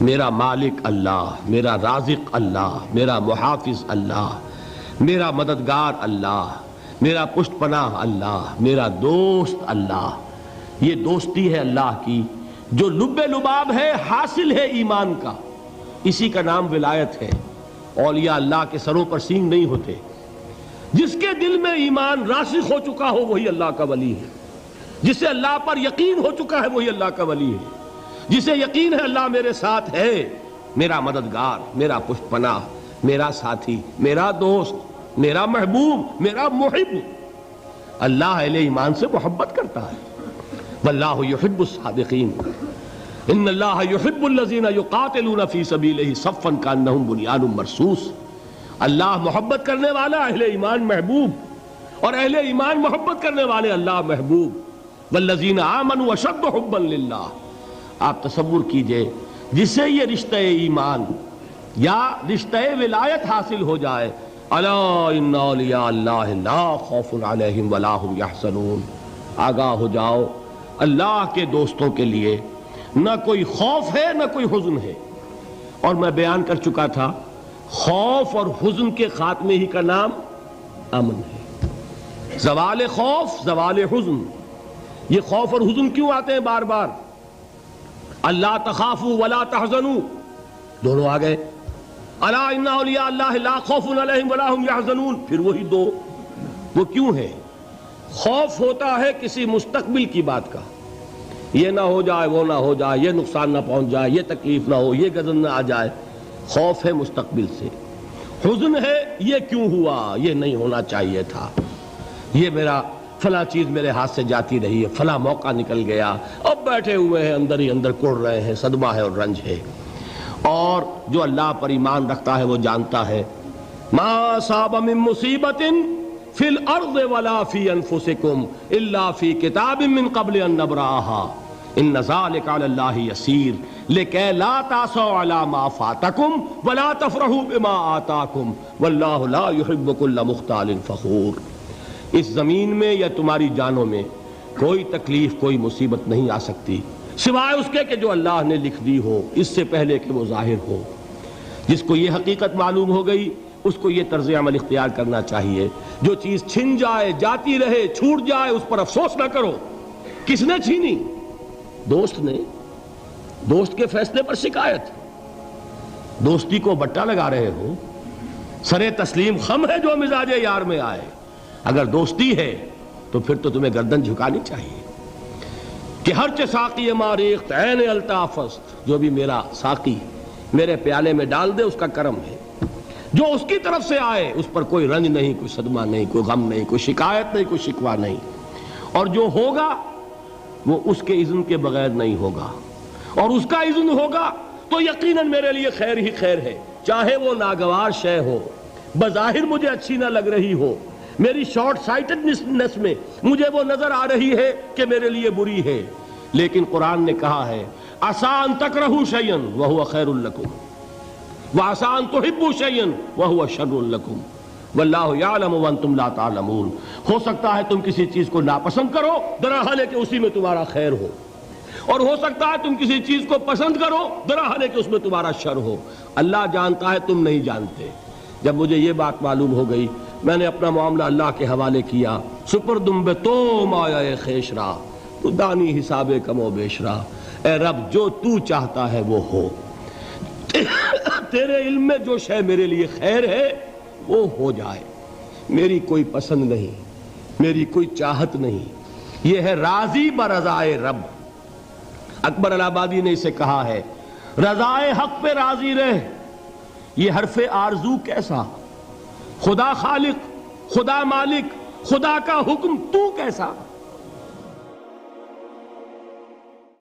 میرا مالک اللہ، میرا رازق اللہ، میرا محافظ اللہ، میرا مددگار اللہ، میرا پشت پناہ اللہ، میرا دوست اللہ۔ یہ دوستی ہے اللہ کی جو لب لباب ہے، حاصل ہے ایمان کا، اسی کا نام ولایت ہے۔ اولیاء اللہ کے سروں پر سینگ نہیں ہوتے، جس کے دل میں ایمان راسخ ہو چکا ہو وہی اللہ کا ولی ہے، جسے اللہ پر یقین ہو چکا ہے وہی اللہ کا ولی ہے، جسے یقین ہے اللہ میرے ساتھ ہے، میرا مددگار، میرا پشت پناہ، میرا ساتھی، میرا دوست، میرا محبوب، میرا محب۔ اللہ اہل ایمان سے محبت کرتا ہے۔ واللہ یحب الصادقین، ان اللہ یحب الذین یقاتلون فی سبیلہ صفا کانہم بنیان مرصوص۔ اللہ محبت کرنے والا، اہل ایمان محبوب، اور اہل ایمان محبت کرنے والے اللہ محبوب۔ والذین آمنوا اشد حبا للہ۔ آپ تصور کیجئے جسے یہ رشتہ ایمان یا رشتہ ولایت حاصل ہو جائے، الا ان اولیاء اللہ لا خوف علیہم ولا هم یحزنون، آگاہ ہو جاؤ اللہ کے دوستوں کے لیے نہ کوئی خوف ہے نہ کوئی حزن ہے۔ اور میں بیان کر چکا تھا خوف اور حزن کے خاتمے ہی کا نام امن ہے۔ زوال خوف، زوال حزن۔ یہ خوف اور حزن کیوں آتے ہیں بار بار؟ اللہ تخافوا ولا تحزنوا، دونوں آ گئے۔ الا ان اولیاء اللہ لا خوف علیہم ولا هم یحزنون، پھر وہی دو۔ وہ کیوں ہے؟ خوف ہوتا ہے کسی مستقبل کی بات کا، یہ نہ ہو جائے، وہ نہ ہو جائے، یہ نقصان نہ پہنچ جائے، یہ تکلیف نہ ہو، یہ غضب نہ آ جائے۔ خوف ہے مستقبل سے۔ حزن ہے یہ کیوں ہوا، یہ نہیں ہونا چاہیے تھا، یہ میرا فلاں چیز میرے ہاتھ سے جاتی رہی ہے، فلاں موقع نکل گیا، اب بیٹھے ہوئے ہیں اندر ہی اندر کڑ رہے ہیں، صدمہ ہے اور رنج ہے۔ اور جو اللہ پر ایمان رکھتا ہے وہ جانتا ہے ما اصاب من مصیبت فی الارض ولا فی انفسکم الا فی کتاب من قبل ان نبرأها ان ذلک علی اللہ یسیر لکی لا تعصوا علی ما فاتکم ولا تفرحوا بما آتاکم واللہ لا یحب کل مختال فخور۔ اس زمین میں یا تمہاری جانوں میں کوئی تکلیف، کوئی مصیبت نہیں آ سکتی سوائے اس کے کہ جو اللہ نے لکھ دی ہو، اس سے پہلے کہ وہ ظاہر ہو۔ جس کو یہ حقیقت معلوم ہو گئی اس کو یہ طرز عمل اختیار کرنا چاہیے، جو چیز چھن جائے، جاتی رہے، چھوٹ جائے، اس پر افسوس نہ کرو۔ کس نے چھینی؟ دوست نے۔ دوست کے فیصلے پر شکایت۔ دوستی کو بٹا لگا رہے ہو، سرے تسلیم خم ہے جو مزاج یار میں آئے۔ اگر دوستی ہے تو پھر تو تمہیں گردن جھکانی چاہیے کہ ہر ساقی ماریخت عین الطافست، جو بھی میرا ساقی میرے پیالے میں ڈال دے اس کا کرم ہے، جو اس کی طرف سے آئے اس پر کوئی رنج نہیں، کوئی صدمہ نہیں، کوئی غم نہیں، کوئی شکایت نہیں، کوئی شکوہ نہیں، اور جو ہوگا وہ اس کے اذن کے بغیر نہیں ہوگا، اور اس کا اذن ہوگا تو یقیناً میرے لیے خیر ہی خیر ہے، چاہے وہ ناگوار شے ہو، بظاہر مجھے اچھی نہ لگ رہی ہو، میری شارٹ سائٹڈنس میں مجھے وہ نظر آ رہی ہے کہ میرے لیے بری ہے، لیکن قرآن نے کہا ہے عسیٰ ان تکرہوا شیئا وہو خیر لکم وعسیٰ ان تحبوا شیئا وہو شر لکم واللہ یعلم وانتم لا تعلمون۔ ہو سکتا ہے تم کسی چیز کو ناپسند کرو دراحال کہ اسی میں تمہارا خیر ہو، اور ہو سکتا ہے تم کسی چیز کو پسند کرو دراحال کہ اس میں تمہارا شر ہو۔ اللہ جانتا ہے، تم نہیں جانتے۔ جب مجھے یہ بات معلوم ہو گئی میں نے اپنا معاملہ اللہ کے حوالے کیا۔ سپردم بے تو مایا خیش را تو دانی حساب کم و بیش را، اے رب جو تو چاہتا ہے وہ ہو، تیرے علم میں جو شے میرے لیے خیر ہے وہ ہو جائے، میری کوئی پسند نہیں، میری کوئی چاہت نہیں، یہ ہے راضی برضائے رب۔ اکبر الہٰبادی نے اسے کہا ہے رضائے حق پہ راضی رہ، یہ حرف آرزو کیسا، خدا خالق، خدا مالک، خدا کا حکم تو کیسا۔